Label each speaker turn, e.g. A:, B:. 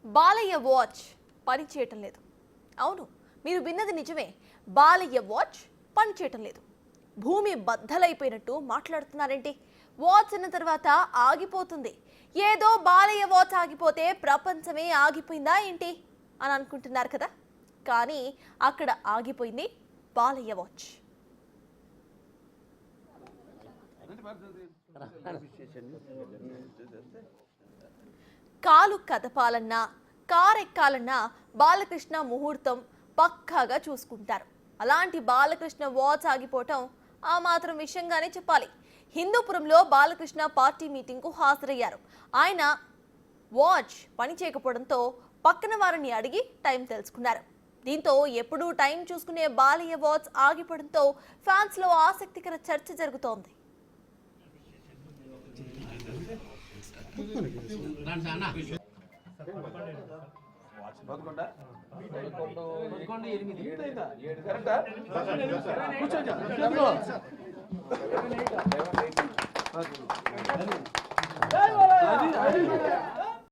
A: Balayya watch పని చేయటం లేదు. అవును, మీరు విన్నది నిజమే. బాలయ్య వాచ్ పని చేయటం లేదు. భూమి బద్దలైపోయినట్టు మాట్లాడుతున్నారేంటి? వాచ్ అన్న తర్వాత ఆగిపోతుంది. ఏదో బాలయ్య వాచ్ ఆగిపోతే ప్రపంచమే ఆగిపోయిందా ఏంటి అని అనుకుంటున్నారు కదా. కానీ అక్కడ ఆగిపోయింది బాలయ్య వాచ్. కాలు కదపాలన్నా కారెక్కాలన్నా బాలకృష్ణ ముహూర్తం పక్కాగా చూసుకుంటారు. అలాంటి బాలకృష్ణ వాచ్ ఆగిపోవటం ఆ మాత్రం విషయంగానే చెప్పాలి. హిందూపురంలో బాలకృష్ణ పార్టీ మీటింగ్కు హాజరయ్యారు. ఆయన వాచ్ పని చేయకపోవడంతో పక్కన వారిని అడిగి టైం తెలుసుకున్నారు. దీంతో ఎప్పుడూ టైం చూసుకునే బాలయ్య వాచ్ ఆగిపోవడంతో ఫ్యాన్స్లో ఆసక్తికర చర్చ జరుగుతోంది.
B: కూర్చోండి.